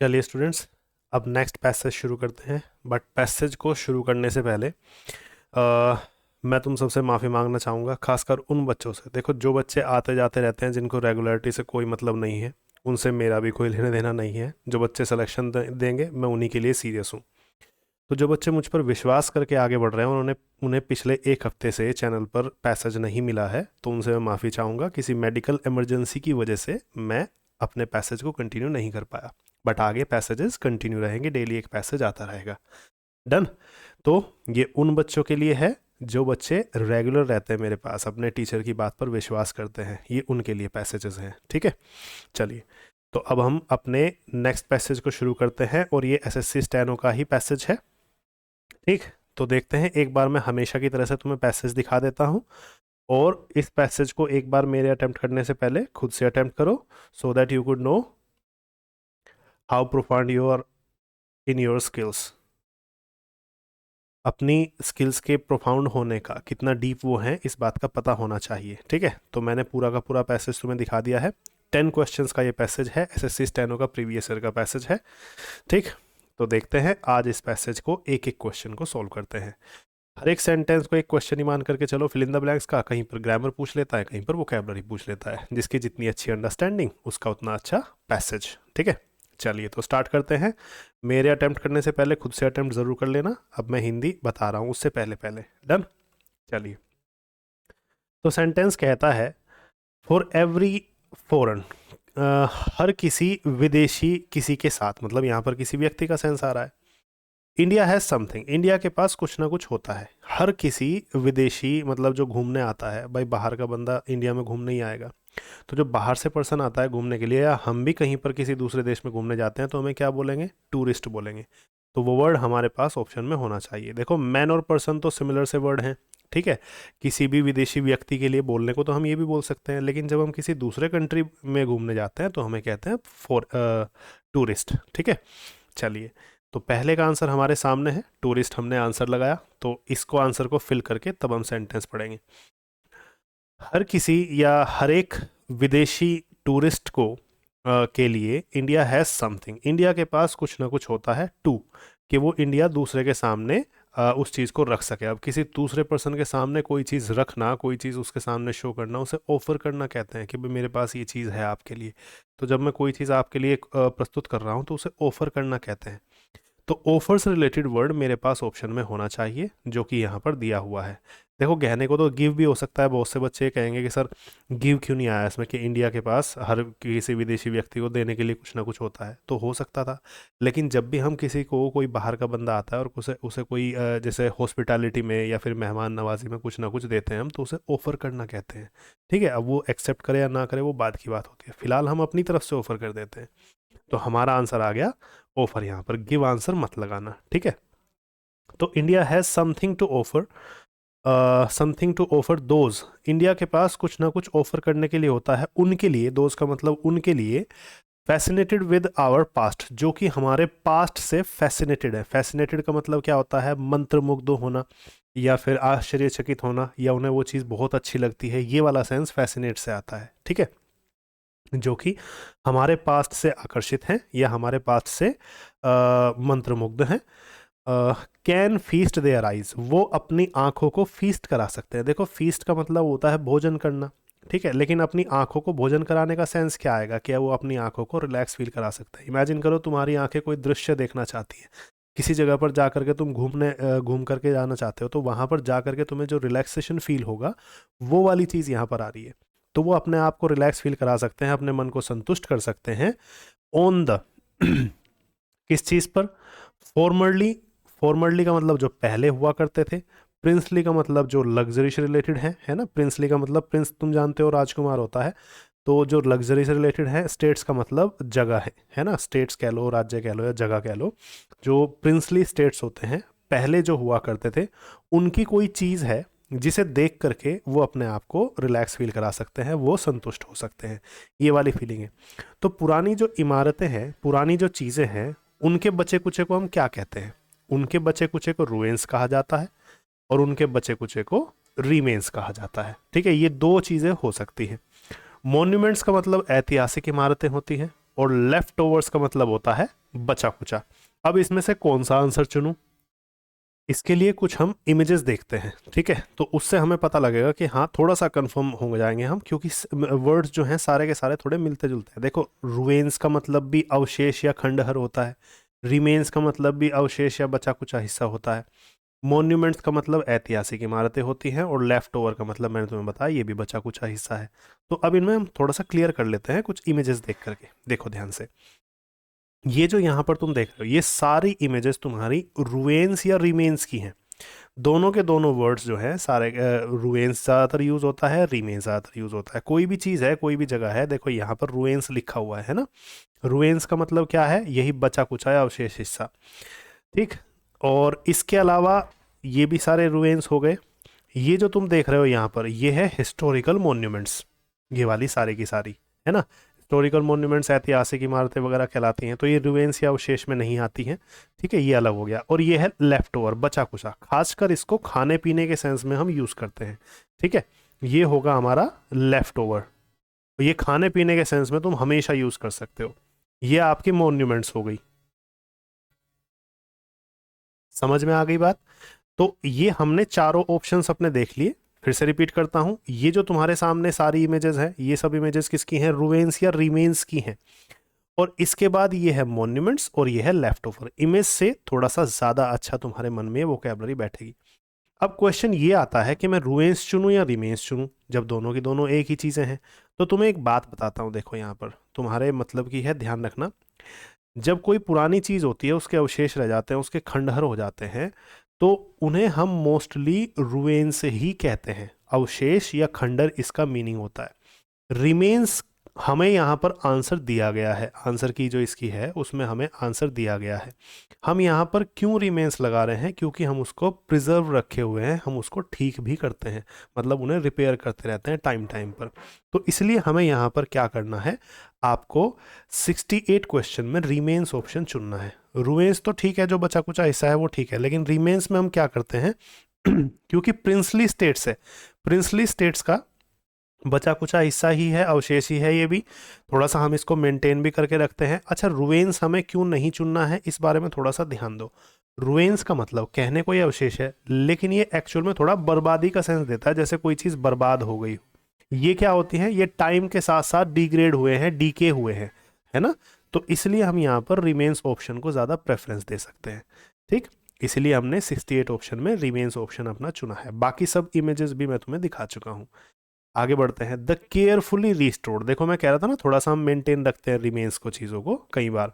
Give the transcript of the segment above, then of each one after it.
चलिए स्टूडेंट्स, अब next passage शुरू करते हैं। बट पैसेज को शुरू करने से पहले मैं तुम सबसे माफ़ी मांगना चाहूँगा, खासकर उन बच्चों से। देखो, जो बच्चे आते जाते रहते हैं, जिनको रेगुलरिटी से कोई मतलब नहीं है, उनसे मेरा भी कोई लेना देना नहीं है। जो बच्चे सिलेक्शन देंगे, मैं उन्हीं के लिए सीरियस हूँ। तो जो बच्चे मुझ पर विश्वास करके आगे बढ़ रहे हैं, उन्हें पिछले एक हफ्ते से चैनल पर पैसेज नहीं मिला है, तो उनसे मैं माफ़ी चाहूँगा। किसी मेडिकल इमरजेंसी की वजह से मैं अपने पैसेज को कंटिन्यू नहीं कर पाया। बट आगे पैसेजेस कंटिन्यू रहेंगे, डेली एक पैसेज आता रहेगा। डन। तो ये उन बच्चों के लिए है जो बच्चे रेगुलर रहते हैं मेरे पास, अपने टीचर की बात पर विश्वास करते हैं। ये उनके लिए पैसेजेस हैं, ठीक है। चलिए, तो अब हम अपने नेक्स्ट पैसेज को शुरू करते हैं, और ये एसएससी स्टेनो का ही पैसेज है। ठीक, तो देखते हैं। एक बार मैं हमेशा की तरह से तुम्हें पैसेज दिखा देता हूँ, और इस पैसेज को एक बार मेरे अटेम्प्ट करने से पहले खुद से अटेम्प्ट करो, so that you could know how profound you are in your skills. अपनी स्किल्स के प्रोफाउंड होने का, कितना डीप वो हैं, इस बात का पता होना चाहिए। ठीक है, तो मैंने पूरा का पूरा पैसेज तुम्हें दिखा दिया है। 10 क्वेश्चंस का ये पैसेज है, एसएससी स्टेनो का प्रीवियस ईयर का पैसेज है। ठीक, तो देखते हैं आज इस पैसेज को, एक एक क्वेश्चन को सॉल्व करते हैं। हर एक सेंटेंस को एक क्वेश्चन ही मान करके चलो, फिल इन द ब्लैंक्स का। कहीं पर ग्रामर पूछ लेता है, कहीं पर वोकैबुलरी पूछ लेता है। जिसकी जितनी अच्छी अंडरस्टैंडिंग, उसका उतना अच्छा पैसेज। ठीक है, चलिए तो स्टार्ट करते हैं। मेरे अटेम्प्ट करने से पहले खुद से अटेम्प्ट ज़रूर कर लेना। अब मैं हिंदी बता रहा हूँ उससे पहले पहले। डन। चलिए, तो सेंटेंस कहता है, फॉर एवरी फॉरन, हर किसी विदेशी किसी के साथ, मतलब यहाँ पर किसी व्यक्ति का सेंस आ रहा है। इंडिया हैज़ समथिंग, इंडिया के पास कुछ ना कुछ होता है। हर किसी विदेशी मतलब जो घूमने आता है, भाई बाहर का बंदा इंडिया में घूमने ही आएगा। तो जो बाहर से पर्सन आता है घूमने के लिए, या हम भी कहीं पर किसी दूसरे देश में घूमने जाते हैं, तो हमें क्या बोलेंगे? टूरिस्ट बोलेंगे। तो वो वर्ड हमारे पास ऑप्शन में होना चाहिए। देखो, मैन और पर्सन तो सिमिलर से वर्ड हैं, ठीक है। किसी भी विदेशी व्यक्ति के लिए बोलने को तो हम ये भी बोल सकते हैं, लेकिन जब हम किसी दूसरे कंट्री में घूमने जाते हैं तो हमें कहते हैं फॉर टूरिस्ट। ठीक है, चलिए, तो पहले का आंसर हमारे सामने है, टूरिस्ट हमने आंसर लगाया। तो इसको आंसर को फिल करके तब हम सेंटेंस पढ़ेंगे। हर किसी या हर एक विदेशी टूरिस्ट को के लिए इंडिया हैज़ समथिंग, इंडिया के पास कुछ ना कुछ होता है, टू, कि वो इंडिया दूसरे के सामने उस चीज़ को रख सके। अब किसी दूसरे पर्सन के सामने कोई चीज़ रखना, कोई चीज़ उसके सामने शो करना, उसे ऑफर करना कहते हैं, कि भाई मेरे पास ये चीज़ है आपके लिए। तो जब मैं कोई चीज़ आपके लिए प्रस्तुत कर रहा हूँ, तो उसे ऑफर करना कहते हैं। तो ऑफर से रिलेटेड वर्ड मेरे पास ऑप्शन में होना चाहिए, जो कि यहाँ पर दिया हुआ है। देखो, गहने को तो गिव भी हो सकता है। बहुत से बच्चे कहेंगे कि सर गिव क्यों नहीं आया इसमें, कि इंडिया के पास हर किसी विदेशी व्यक्ति को देने के लिए कुछ ना कुछ होता है। तो हो सकता था, लेकिन जब भी हम किसी को, कोई बाहर का बंदा आता है और उसे उसे कोई जैसे हॉस्पिटैलिटी में या फिर मेहमान नवाजी में कुछ ना कुछ देते हैं हम, तो उसे ऑफ़र करना कहते हैं। ठीक है, अब वो एक्सेप्ट करे या ना करे वो बाद की बात होती है। फिलहाल हम अपनी तरफ से ऑफ़र कर देते हैं। तो हमारा आंसर आ गया ऑफर। यहाँ पर गिव आंसर मत लगाना, ठीक है। तो India has something to offer, something to offer those, India के पास कुछ ना कुछ ऑफर करने के लिए होता है उनके लिए। दोज का मतलब उनके लिए। फैसिनेटेड विद आवर पास्ट, जो कि हमारे पास्ट से फैसिनेटेड है। फैसिनेटेड का मतलब क्या होता है? मंत्रमुग्ध होना, या फिर आश्चर्यचकित होना, या उन्हें वो चीज़ बहुत अच्छी लगती है। ये वाला सेंस फैसिनेट से आता है, ठीक है। जो कि हमारे पास्ट से आकर्षित हैं, या हमारे पास्ट से मंत्रमुग्ध हैं। कैन फीस्ट देयर आइज, वो अपनी आंखों को फीस्ट करा सकते हैं। देखो, फीस्ट का मतलब होता है भोजन करना, ठीक है। लेकिन अपनी आंखों को भोजन कराने का सेंस क्या आएगा? क्या वो अपनी आंखों को रिलैक्स फील करा सकते हैं? इमेजिन करो, तुम्हारी आंखें कोई दृश्य देखना चाहती है, किसी जगह पर जा करके तुम घूम करके जाना चाहते हो, तो वहाँ पर जा करके तुम्हें जो रिलैक्सेशन फील होगा, वो वाली चीज़ यहाँ पर आ रही है। तो वो अपने आप को रिलैक्स फील करा सकते हैं, अपने मन को संतुष्ट कर सकते हैं ऑन द किस चीज़ पर? फॉर्मरली। फॉर्मरली का मतलब जो पहले हुआ करते थे। प्रिंसली का मतलब जो लग्जरी से रिलेटेड है ना। प्रिंसली का मतलब, प्रिंस तुम जानते हो राजकुमार होता है, तो जो लग्जरी से रिलेटेड है। स्टेट्स का मतलब जगह है ना। स्टेट्स कह लो, राज्य कह लो, या जगह कह लो। जो प्रिंसली स्टेट्स होते हैं, पहले जो हुआ करते थे, उनकी कोई चीज़ है जिसे देख करके वो अपने आप को रिलैक्स फील करा सकते हैं, वो संतुष्ट हो सकते हैं। ये वाली फीलिंग है। तो पुरानी जो इमारतें हैं, पुरानी जो चीज़ें हैं, उनके बचे कुचे को हम क्या कहते हैं? उनके बचे कुचे को रुइंस कहा जाता है, और उनके बचे कुचे को रीमेन्स कहा जाता है, ठीक है। ये दो चीज़ें हो सकती हैं। मॉन्यूमेंट्स का मतलब ऐतिहासिक इमारतें होती हैं, और लेफ्ट ओवर्स का मतलब होता है बचा कुचा। अब इसमें से कौन सा आंसर चुनूं, इसके लिए कुछ हम इमेजेस देखते हैं, ठीक है, तो उससे हमें पता लगेगा कि हाँ थोड़ा सा कंफर्म हो जाएंगे हम, क्योंकि वर्ड्स जो हैं सारे के सारे थोड़े मिलते जुलते हैं। देखो रुएंस का मतलब भी अवशेष या खंडहर होता है, रिमेन्स का मतलब भी अवशेष या बचा कुचा हिस्सा होता है, मॉन्यूमेंट्स का मतलब ऐतिहासिक इमारतें होती हैं, और लेफ्ट ओवर का मतलब मैंने तुम्हें बताया ये भी बचा कुचा हिस्सा है। तो अब इनमें हम थोड़ा सा क्लियर कर लेते हैं कुछ इमेजेस देख करके। देखो ध्यान से, ये जो यहाँ पर तुम देख रहे हो ये सारी इमेजेस तुम्हारी रुएंस या रिमेन्स की हैं। दोनों के दोनों वर्ड्स जो है सारे, रुएंस ज़्यादातर यूज़ होता है, रिमेन्स ज़्यादातर यूज़ होता है। कोई भी चीज़ है, कोई भी जगह है, देखो यहाँ पर रुएंस लिखा हुआ है ना, रुएंस का मतलब क्या है, यही बचा कुचा या अवशेष हिस्सा, ठीक। और इसके अलावा ये भी सारे रुएंस हो गए। ये जो तुम देख रहे हो यहाँ पर ये है हिस्टोरिकल मॉन्यूमेंट्स, ये वाली सारी की सारी, है ना। हिस्टोरिकल मॉन्यूमेंट्स ऐतिहासिक इमारतें वगैरह कहलाती हैं, तो ये रुएंस या अवशेष में नहीं आती हैं, ठीक है, ये अलग हो गया। और ये है लेफ्ट ओवर, बचा कुचा, खासकर इसको खाने पीने के सेंस में हम यूज़ करते हैं, ठीक है, ये होगा हमारा लेफ्ट ओवर। ये खाने पीने के सेंस में तुम हमेशा यूज़ कर सकते हो। ये आपकी मॉन्यूमेंट्स हो गई, समझ में आ गई बात। तो ये हमने चारों ऑप्शंस अपने देख लिए। फिर से रिपीट करता हूं, ये जो तुम्हारे सामने सारी इमेजेस हैं, ये सब इमेजेस किसकी हैं, रुएंस या रिमेन्स की हैं। और इसके बाद ये है मॉन्यूमेंट्स और ये है लेफ्ट ओवर। इमेज से थोड़ा सा ज्यादा अच्छा तुम्हारे मन में वोकैबुलरी बैठेगी। अब क्वेश्चन ये आता है कि मैं रुएंस चुनूं या रिमेन्स चुनूं, जब दोनों की दोनों एक ही चीजें हैं। तो तुम्हें एक बात बताता हूं, देखो यहाँ पर तुम्हारे मतलब की है, ध्यान रखना। जब कोई पुरानी चीज होती है, उसके अवशेष रह जाते हैं, उसके खंडहर हो जाते हैं, तो उन्हें हम मोस्टली रुएंस ही कहते हैं। अवशेष या खंडहर इसका मीनिंग होता है। रिमेन्स हमें यहाँ पर आंसर दिया गया है, आंसर की जो इसकी है उसमें हमें आंसर दिया गया है। हम यहाँ पर क्यों रिमेन्स लगा रहे हैं, क्योंकि हम उसको प्रिजर्व रखे हुए हैं, हम उसको ठीक भी करते हैं, मतलब उन्हें रिपेयर करते रहते हैं टाइम टाइम पर। तो इसलिए हमें यहाँ पर क्या करना है, आपको 68 क्वेश्चन में रिमेन्स ऑप्शन चुनना है। रुएंस तो ठीक है, जो बचा कुचा हिस्सा है वो ठीक है, लेकिन रिमेन्स में हम क्या करते हैं क्योंकि प्रिंसली स्टेट्स है, प्रिंसली स्टेट्स का बचा कुचा हिस्सा ही है, अवशेष ही है, ये भी थोड़ा सा हम इसको मेंटेन भी करके रखते हैं। अच्छा रुएंस हमें क्यों नहीं चुनना है, इस बारे में थोड़ा सा ध्यान दो। रुएंस का मतलब कहने को ये अवशेष है, लेकिन ये एक्चुअल में थोड़ा बर्बादी का सेंस देता है, जैसे कोई चीज़ बर्बाद हो गई। ये क्या होती हैं, ये टाइम के साथ साथ डिग्रेड हुए हैं, डीके हुए हैं, है ना। तो इसलिए हम यहाँ पर रिमेन्स ऑप्शन को ज़्यादा प्रेफरेंस दे सकते हैं, ठीक। इसलिए हमने 68 ऑप्शन में रिमेन्स ऑप्शन अपना चुना है। बाकी सब इमेजेस भी मैं तुम्हें दिखा चुका हूँ। आगे बढ़ते हैं। द केयरफुली रिस्टोर्ड, देखो मैं कह रहा था ना थोड़ा सा हम मेंटेन रखते हैं रिमेन्स को, चीज़ों को कई बार।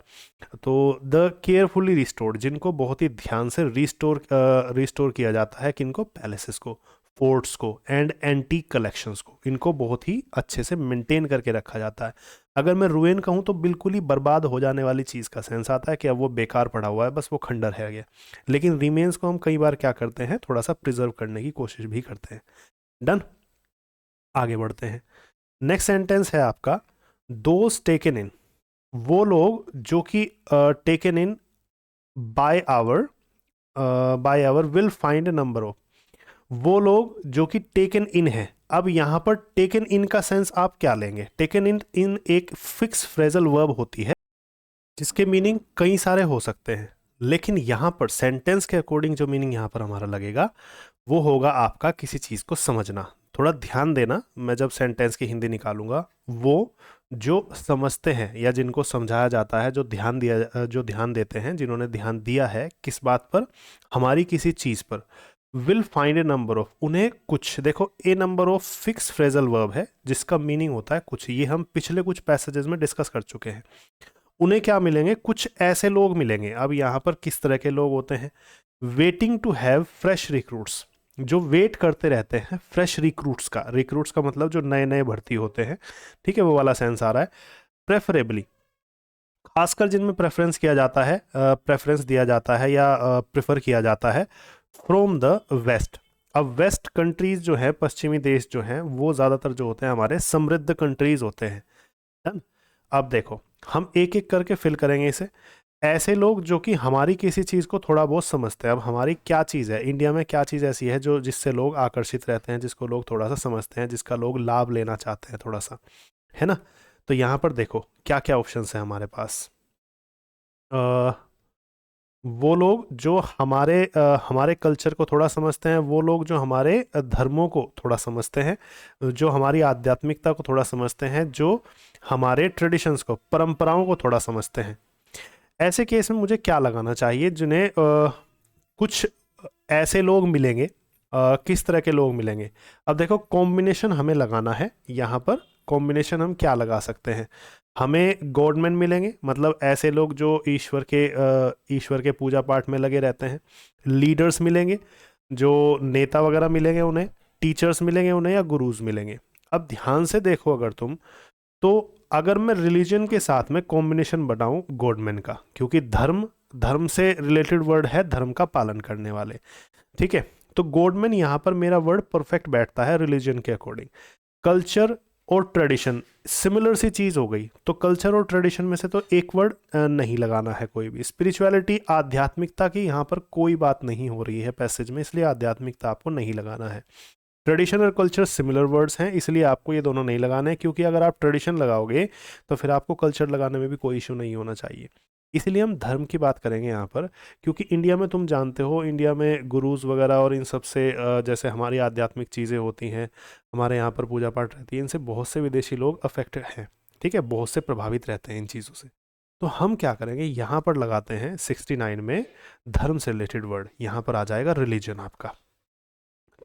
तो द केयरफुली रिस्टोर्ड, जिनको बहुत ही ध्यान से रिस्टोर किया जाता है, किनको, पैलेसेस को, फोर्ट्स को, एंड एंटीक कलेक्शंस को, इनको बहुत ही अच्छे से मेंटेन करके रखा जाता है। अगर मैं रुइन कहूँ तो बिल्कुल ही बर्बाद हो जाने वाली चीज़ का सेंस आता है कि अब वो बेकार पड़ा हुआ है, बस वो खंडर है गया। लेकिन रिमेन्स को हम कई बार क्या करते हैं, थोड़ा सा प्रिजर्व करने की कोशिश भी करते हैं। डन, आगे बढ़ते हैं। नेक्स्ट सेंटेंस है आपका, दोज टेकन इन, वो लोग जो कि taken in by our will find number of, वो लोग जो कि टेकन इन है। अब यहां पर टेकन इन का सेंस आप क्या लेंगे, टेकन इन एक फिक्स फ्रेजल वर्ब होती है जिसके मीनिंग कई सारे हो सकते हैं, लेकिन यहां पर सेंटेंस के अकॉर्डिंग जो मीनिंग यहां पर हमारा लगेगा वो होगा आपका किसी चीज को समझना। थोड़ा ध्यान देना, मैं जब सेंटेंस की हिंदी निकालूंगा, वो जो समझते हैं या जिनको समझाया जाता है, जो ध्यान देते हैं, जिन्होंने ध्यान दिया है किस बात पर, हमारी किसी चीज पर, will find a number of, उन्हें कुछ, देखो a number of fix phrasal verb है जिसका मीनिंग होता है कुछ, ये हम पिछले कुछ पैसेजेस में डिस्कस कर चुके हैं। उन्हें क्या मिलेंगे, कुछ ऐसे लोग मिलेंगे। अब यहाँ पर किस तरह के लोग होते हैं, waiting to have fresh recruits, जो वेट करते रहते हैं फ्रेश रिक्रूट्स का, रिक्रूट्स का मतलब जो नए नए भर्ती होते हैं, ठीक है, वो वाला सेंस आ रहा है। प्रेफरेबली, खासकर जिनमें प्रेफरेंस किया जाता है, प्रेफरेंस दिया जाता है या प्रेफर किया जाता है, फ्रॉम द वेस्ट। अब वेस्ट कंट्रीज जो है, पश्चिमी देश जो हैं, वो ज़्यादातर जो होते हैं हमारे समृद्ध कंट्रीज होते हैं। अब देखो हम एक एक करके फिल करेंगे इसे। ऐसे लोग जो कि हमारी किसी चीज़ को थोड़ा बहुत समझते हैं। अब हमारी क्या चीज़ है, इंडिया में क्या चीज़ ऐसी है जो जिससे लोग आकर्षित रहते हैं, जिसको लोग थोड़ा सा समझते हैं, जिसका लोग लाभ लेना चाहते हैं थोड़ा सा, है ना। तो यहाँ पर देखो क्या क्या ऑप्शंस है हमारे पास। अ, वो लोग जो हमारे कल्चर को थोड़ा समझते हैं, वो लोग जो हमारे धर्मों को थोड़ा समझते हैं, जो हमारी आध्यात्मिकता को थोड़ा समझते हैं, जो हमारे ट्रेडिशंस को, परंपराओं को थोड़ा समझते हैं। ऐसे केस में मुझे क्या लगाना चाहिए, जिन्हें कुछ ऐसे लोग मिलेंगे। किस तरह के लोग मिलेंगे? अब देखो कॉम्बिनेशन हमें लगाना है यहाँ पर। कॉम्बिनेशन हम क्या लगा सकते हैं? हमें गॉडमैन मिलेंगे, मतलब ऐसे लोग जो ईश्वर के पूजा पाठ में लगे रहते हैं। लीडर्स मिलेंगे, जो नेता वगैरह मिलेंगे उन्हें। टीचर्स मिलेंगे उन्हें, या गुरुज मिलेंगे। अब ध्यान से देखो अगर तुम, तो अगर मैं रिलीजन के साथ में कॉम्बिनेशन बनाऊं गॉडमैन का, क्योंकि धर्म, धर्म से रिलेटेड वर्ड है, धर्म का पालन करने वाले, ठीक है। तो गॉडमैन यहाँ पर मेरा वर्ड परफेक्ट बैठता है रिलीजन के अकॉर्डिंग। कल्चर और ट्रेडिशन सिमिलर सी चीज हो गई, तो कल्चर और ट्रेडिशन में से तो एक वर्ड नहीं लगाना है कोई भी। स्पिरिचुअलिटी, आध्यात्मिकता की यहाँ पर कोई बात नहीं हो रही है पैसेज में, इसलिए आध्यात्मिकता आपको नहीं लगाना है। ट्रेडिशन और कल्चर सिमिलर वर्ड्स हैं, इसलिए आपको ये दोनों नहीं लगाने हैं, क्योंकि अगर आप ट्रेडिशन लगाओगे तो फिर आपको कल्चर लगाने में भी कोई इशू नहीं होना चाहिए। इसलिए हम धर्म की बात करेंगे यहाँ पर, क्योंकि इंडिया में तुम जानते हो, इंडिया में गुरुज वगैरह और इन सब से जैसे हमारी आध्यात्मिक चीज़ें होती हैं, हमारे यहाँ पर पूजा पाठ रहती है, इनसे बहुत से विदेशी लोग अफेक्टेड हैं, ठीक है, बहुत से प्रभावित रहते हैं इन चीज़ों से। तो हम क्या करेंगे, यहाँ पर लगाते हैं 69 में धर्म से रिलेटेड वर्ड, यहाँ पर आ जाएगा रिलीजन आपका,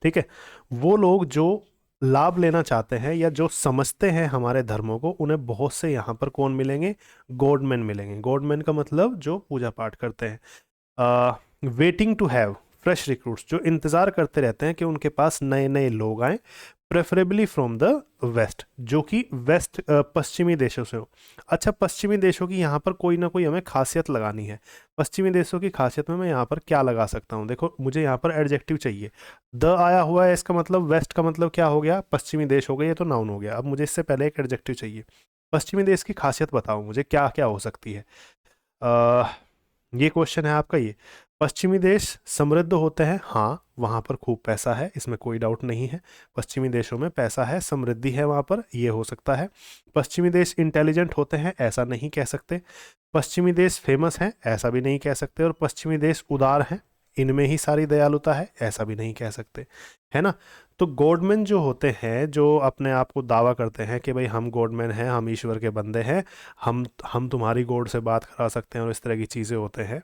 ठीक है। वो लोग जो लाभ लेना चाहते हैं या जो समझते हैं हमारे धर्मों को, उन्हें बहुत से यहाँ पर कौन मिलेंगे? गॉडमैन मिलेंगे। गॉडमैन का मतलब जो पूजा पाठ करते हैं। Waiting to have fresh recruits, जो इंतज़ार करते रहते हैं कि उनके पास नए नए लोग आए, प्रेफरेबली फ्रॉम द वेस्ट, जो कि वेस्ट पश्चिमी देशों से हो। अच्छा, पश्चिमी देशों की यहाँ पर कोई ना कोई हमें खासियत लगानी है। पश्चिमी देशों की खासियत में मैं यहाँ पर क्या लगा सकता हूँ? देखो मुझे यहाँ पर एडजेक्टिव चाहिए, द आया हुआ है, इसका मतलब वेस्ट का मतलब क्या हो गया? पश्चिमी देश हो गया, ये तो नाउन हो गया। अब मुझे इससे पहले एक एडजेक्टिव चाहिए। पश्चिमी देश की खासियत बताओ मुझे, क्या क्या हो सकती है? ये क्वेश्चन है आपका। ये पश्चिमी देश समृद्ध होते हैं, हाँ वहाँ पर खूब पैसा है, इसमें कोई डाउट नहीं है। पश्चिमी देशों में पैसा है, समृद्धि है वहाँ पर, ये हो सकता है। पश्चिमी देश इंटेलिजेंट होते हैं, ऐसा नहीं कह सकते। पश्चिमी देश फेमस हैं, ऐसा भी नहीं कह सकते। और पश्चिमी देश उदार हैं, इनमें ही सारी दयालुता है, ऐसा भी नहीं कह सकते, है ना। तो गॉडमैन जो होते हैं, जो अपने आप को दावा करते हैं कि भाई हम गॉडमैन हैं, हम ईश्वर के बंदे हैं, हम तुम्हारी गॉड से बात करा सकते हैं और इस तरह की चीज़ें होते हैं,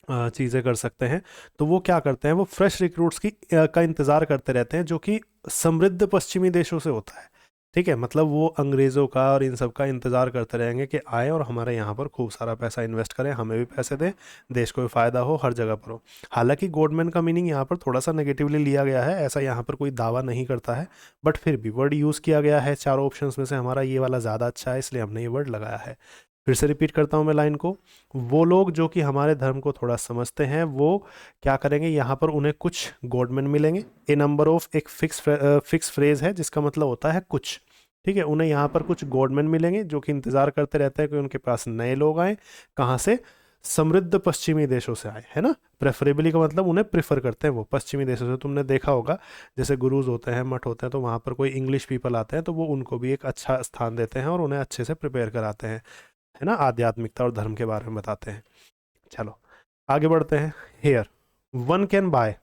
चीज़ें कर सकते हैं। तो वो क्या करते हैं, वो फ्रेश रिक्रूट्स का इंतज़ार करते रहते हैं, जो कि समृद्ध पश्चिमी देशों से होता है, ठीक है। मतलब वो अंग्रेज़ों का और इन सब का इंतज़ार करते रहेंगे कि आए और हमारे यहाँ पर खूब सारा पैसा इन्वेस्ट करें, हमें भी पैसे दें, देश को भी फ़ायदा हो, हर जगह पर हो। हालांकि गॉडमैन का मीनिंग यहाँ पर थोड़ा सा नेगेटिवली लिया गया है, ऐसा यहाँ पर कोई दावा नहीं करता है, बट फिर भी वर्ड यूज़ किया गया है। चारों ऑप्शंस में से हमारा ये वाला ज़्यादा अच्छा है, इसलिए हमने ये वर्ड लगाया है। फिर से रिपीट करता हूँ मैं लाइन को। वो लोग जो कि हमारे धर्म को थोड़ा समझते हैं, वो क्या करेंगे, यहाँ पर उन्हें कुछ गॉडमैन मिलेंगे। ए नंबर ऑफ एक फिक्स फ्रेज है जिसका मतलब होता है कुछ, ठीक है। उन्हें यहाँ पर कुछ गॉडमैन मिलेंगे जो कि इंतज़ार करते रहते हैं कि उनके पास नए लोग आए। कहाँ से? समृद्ध पश्चिमी देशों से आए, है ना। प्रेफरेबली का मतलब उन्हें प्रेफर करते हैं वो पश्चिमी देशों से। तुमने देखा होगा जैसे गुरुज होते हैं, मठ होते हैं, तो वहाँ पर कोई इंग्लिश पीपल आते हैं तो वो उनको भी एक अच्छा स्थान देते हैं और उन्हें अच्छे से प्रिपेयर कराते हैं, है ना, आध्यात्मिकता और धर्म के बारे में बताते हैं। चलो आगे बढ़ते हैं। Here one can buy.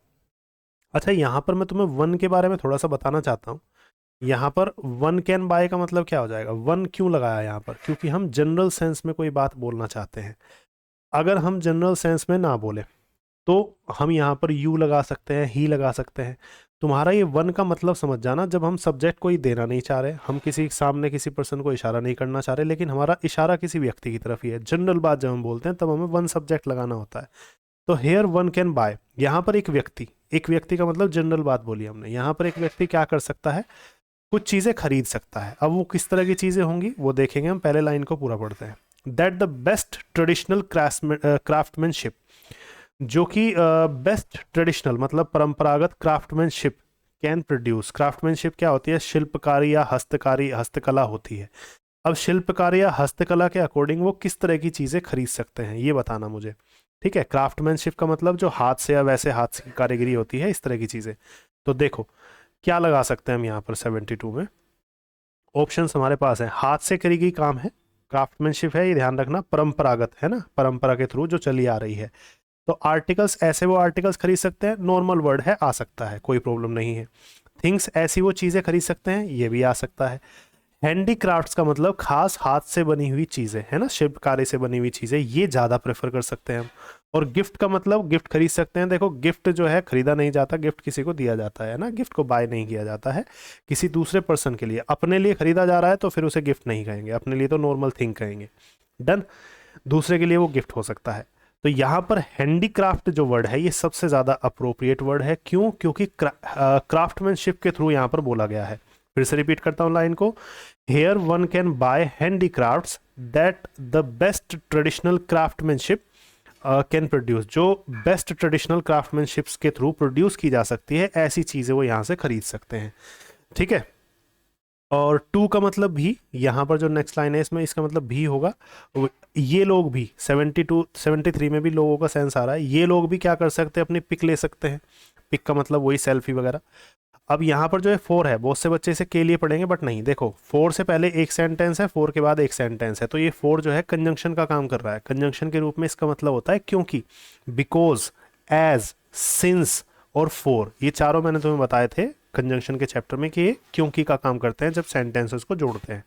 अच्छा, यहाँ पर मैं तुम्हें वन के बारे में थोड़ा सा बताना चाहता हूँ। यहाँ पर वन कैन बाय का मतलब क्या हो जाएगा? वन क्यों लगाया यहाँ पर? क्योंकि हम जनरल सेंस में कोई बात बोलना चाहते हैं। अगर हम जनरल सेंस में ना बोले तो हम यहाँ पर यू लगा सकते हैं, ही लगा सकते हैं। तुम्हारा ये वन का मतलब समझ जाना, जब हम सब्जेक्ट कोई देना नहीं चाह रहे, हम किसी सामने किसी पर्सन को इशारा नहीं करना चाह रहे, लेकिन हमारा इशारा किसी व्यक्ति की तरफ ही है, जनरल बात जब हम बोलते हैं तब हमें वन सब्जेक्ट लगाना होता है। तो हेयर वन कैन बाय, यहाँ पर एक व्यक्ति का मतलब जनरल बात बोली हमने। यहाँ पर एक व्यक्ति क्या कर सकता है? कुछ चीज़ें खरीद सकता है। अब वो किस तरह की चीज़ें होंगी वो देखेंगे हम, पहले लाइन को पूरा पढ़ते हैं। That the best traditional craftsmanship, जो कि बेस्ट ट्रेडिशनल मतलब परंपरागत क्राफ्टमैनशिप कैन प्रोड्यूस। क्राफ्टमैनशिप क्या होती है? शिल्पकारी या हस्तकला होती है। अब शिल्पकारी या हस्तकला के अकॉर्डिंग वो किस तरह की चीज़ें खरीद सकते हैं ये बताना मुझे, ठीक है। क्राफ्टमैनशिप का मतलब जो हाथ से या वैसे हाथ की कारीगरी होती है, इस तरह की चीज़ें। तो देखो क्या लगा सकते हैं हम यहाँ पर 72 में। ऑप्शंस हमारे पास है, हाथ से करी गई काम है, क्राफ्टमैनशिप है, ये ध्यान रखना, परंपरागत है ना, परंपरा के थ्रू जो चली आ रही है। तो आर्टिकल्स, ऐसे वो आर्टिकल्स खरीद सकते हैं, नॉर्मल वर्ड है, आ सकता है, कोई प्रॉब्लम नहीं है। थिंग्स, ऐसी वो चीज़ें खरीद सकते हैं, ये भी आ सकता है। हैंडीक्राफ्ट्स का मतलब खास हाथ से बनी हुई चीज़ें, है ना, शिल्पकारी से बनी हुई चीज़ें, ये ज़्यादा प्रेफर कर सकते हैं हम। और गिफ्ट का मतलब गिफ्ट खरीद सकते हैं। देखो गिफ्ट जो है खरीदा नहीं जाता, गिफ्ट किसी को दिया जाता है ना, गिफ्ट को बाय नहीं किया जाता है, किसी दूसरे पर्सन के लिए। अपने लिए खरीदा जा रहा है तो फिर उसे गिफ्ट नहीं कहेंगे, अपने लिए तो नॉर्मल थिंग कहेंगे। डन। दूसरे के लिए वो गिफ्ट हो सकता है। तो यहाँ पर हैंडीक्राफ्ट जो वर्ड है ये सबसे ज़्यादा अप्रोप्रिएट वर्ड है। क्यों? क्योंकि क्राफ्टमैनशिप के थ्रू यहाँ पर बोला गया है। फिर से रिपीट करता हूँ लाइन को, here one can buy handicrafts that the best traditional craftsmanship can produce. जो बेस्ट ट्रेडिशनल क्राफ्टमैनशिप्स के थ्रू प्रोड्यूस की जा सकती है, ऐसी चीज़ें वो यहाँ से खरीद सकते हैं। ठीक है। और टू का मतलब भी, यहाँ पर जो नेक्स्ट लाइन है इसमें इसका मतलब भी होगा। ये लोग भी 72 73 में भी लोगों का सेंस आ रहा है, ये लोग भी क्या कर सकते हैं, अपनी पिक ले सकते हैं। पिक का मतलब वही सेल्फी वगैरह। अब यहाँ पर जो है फोर है, बहुत से बच्चे इसे के लिए पढ़ेंगे, बट नहीं, देखो फोर से पहले एक सेंटेंस है, फोर के बाद एक सेंटेंस है, तो ये फोर जो है कंजंक्शन का काम कर रहा है। कंजंक्शन के रूप में इसका मतलब होता है क्योंकि, बिकॉज, एज, सिंस और फोर, ये चारों मैंने तुम्हें बताए थे कंजंक्शन के चैप्टर में कि ये क्योंकि का काम करते हैं जब सेंटेंसेस को जोड़ते हैं।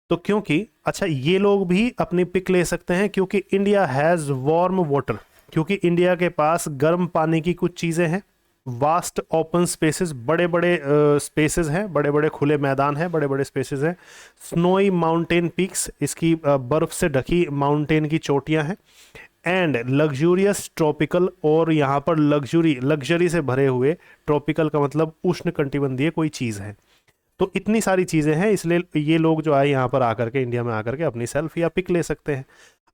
तो क्योंकि, अच्छा ये लोग भी अपनी पिक ले सकते हैं क्योंकि इंडिया हैज़ वार्म वाटर, क्योंकि इंडिया के पास गर्म पानी की कुछ चीज़ें हैं। वास्ट ओपन स्पेसेस, बड़े बड़े स्पेसेस हैं, बड़े बड़े खुले मैदान हैं, बड़े बड़े स्पेसेस हैं। स्नोई माउंटेन पीक्स, इसकी बर्फ से ढकी माउंटेन की चोटियां हैं। एंड लग्जूरियस ट्रॉपिकल, और यहाँ पर लग्जरी से भरे हुए, ट्रॉपिकल का मतलब उष्ण कटिबंधीय कोई चीज़ है। तो इतनी सारी चीज़ें हैं, इसलिए ये लोग जो आए यहाँ पर आकर के, इंडिया में आकर के अपनी सेल्फी या पिक ले सकते हैं।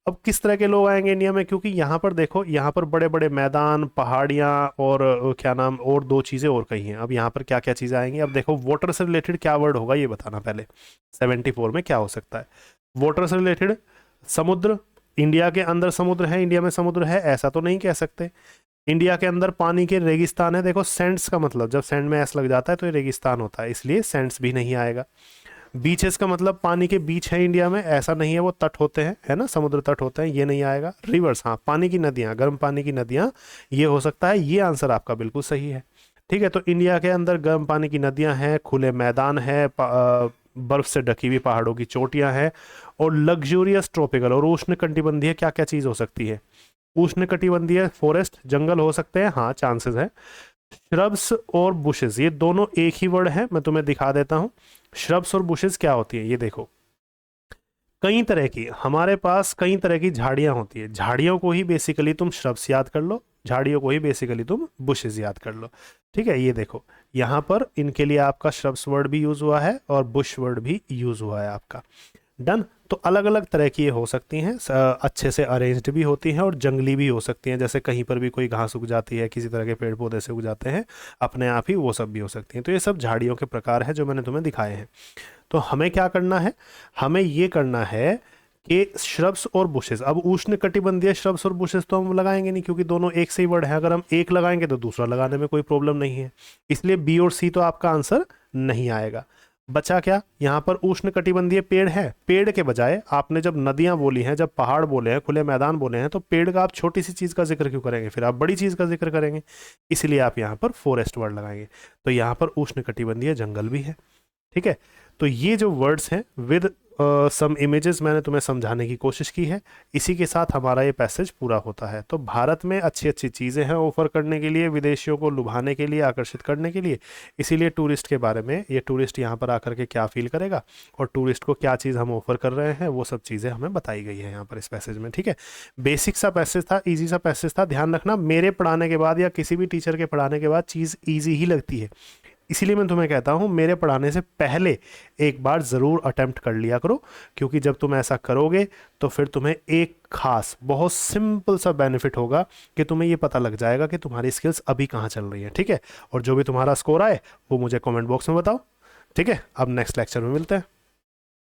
अब किस तरह के लोग आएंगे इंडिया में? क्योंकि यहाँ पर देखो, यहाँ पर बड़े बड़े मैदान, पहाड़ियाँ और क्या नाम, और दो चीज़ें और कही हैं। अब यहाँ पर क्या क्या चीज़ें आएंगी? अब देखो वाटर से रिलेटेड क्या वर्ड होगा ये बताना पहले। 74 में क्या हो सकता है वाटर से रिलेटेड? समुद्र, इंडिया के अंदर समुद्र है, इंडिया में समुद्र है ऐसा तो नहीं कह सकते। इंडिया के अंदर पानी के रेगिस्तान है, देखो सैंड्स का मतलब, जब सैंड में एस लग जाता है तो ये रेगिस्तान होता है, इसलिए सैंड्स भी नहीं आएगा। बीचेस का मतलब पानी के बीच है इंडिया में, ऐसा नहीं है वो तट होते हैं, है ना, समुद्र तट होते हैं, ये नहीं आएगा। रिवर्स, हाँ, पानी की नदियाँ, गर्म पानी की नदियाँ, ये हो सकता है। ये आंसर आपका बिल्कुल सही है। ठीक है, तो इंडिया के अंदर गर्म पानी की नदियाँ हैं, खुले मैदान है, बर्फ से ढकी हुई पहाड़ों की चोटियाँ हैं, और लग्जूरियस ट्रॉपिकल और उष्ण कटिबंधीय क्या क्या चीज़ हो सकती है? उष्ण कटिबंधीय फॉरेस्ट, जंगल हो सकते हैं, हाँ चांसेस है। श्रब्स और बुशेस, ये दोनों एक ही वर्ड है, मैं तुम्हें दिखा देता हूँ। श्रब्स और बुशेस क्या होती है ये देखो। कई तरह की, हमारे पास कई तरह की झाड़ियाँ होती है, झाड़ियों को ही बेसिकली तुम श्रब्स याद कर लो, झाड़ियों को ही बेसिकली तुम बुशेस याद कर लो। ठीक है, ये देखो यहाँ पर इनके लिए आपका श्रब्स वर्ड भी यूज़ हुआ है और बुश वर्ड भी यूज़ हुआ है आपका। डन। तो अलग अलग तरह की ये हो सकती हैं, अच्छे से अरेंज्ड भी होती हैं और जंगली भी हो सकती हैं, जैसे कहीं पर भी कोई घास उग जाती है, किसी तरह के पेड़ पौधे से उग जाते हैं अपने आप ही, वो सब भी हो सकती हैं। तो ये सब झाड़ियों के प्रकार हैं जो मैंने तुम्हें दिखाए हैं। तो हमें क्या करना है? हमें ये करना है कि श्रब्स और बुशेस, अब उष्ण कटिबंधीय श्रब्स और बुशेस तो हम लगाएंगे नहीं क्योंकि दोनों एक से ही वर्ड है, अगर हम एक लगाएंगे तो दूसरा लगाने में कोई प्रॉब्लम नहीं है, इसलिए बी और सी तो आपका आंसर नहीं आएगा। बचा क्या? यहाँ पर उष्ण कटिबंधीय पेड़ है, पेड़ के बजाय आपने जब नदियां बोली हैं, जब पहाड़ बोले हैं, खुले मैदान बोले हैं, तो पेड़ का आप छोटी सी चीज़ का जिक्र क्यों करेंगे? फिर आप बड़ी चीज़ का जिक्र करेंगे, इसलिए आप यहाँ पर फॉरेस्ट वर्ड लगाएंगे। तो यहाँ पर उष्ण कटिबंधीय जंगल भी है। ठीक है, तो ये जो वर्ड्स हैं विद सम इमेजेस मैंने तुम्हें समझाने की कोशिश की है। इसी के साथ हमारा ये पैसेज पूरा होता है। तो भारत में अच्छी अच्छी चीज़ें हैं ऑफर करने के लिए, विदेशियों को लुभाने के लिए, आकर्षित करने के लिए। इसीलिए टूरिस्ट के बारे में, ये टूरिस्ट यहाँ पर आकर के क्या फील करेगा और टूरिस्ट को क्या चीज़ हम ऑफर कर रहे हैं, वो सब चीज़ें हमें बताई गई है यहाँ पर इस पैसेज में। ठीक है, बेसिक सा पैसेज था, ईजी सा पैसेज था। ध्यान रखना, मेरे पढ़ाने के बाद या किसी भी टीचर के पढ़ाने के बाद चीज़ ईजी ही लगती है, इसीलिए मैं तुम्हें कहता हूँ मेरे पढ़ाने से पहले एक बार ज़रूर अटेम्प्ट कर लिया करो, क्योंकि जब तुम ऐसा करोगे तो फिर तुम्हें एक खास बहुत सिंपल सा बेनिफिट होगा कि तुम्हें ये पता लग जाएगा कि तुम्हारी स्किल्स अभी कहाँ चल रही हैं। ठीक है, और जो भी तुम्हारा स्कोर आए वो मुझे कमेंट बॉक्स में बताओ। ठीक है, अब नेक्स्ट लेक्चर में मिलते हैं।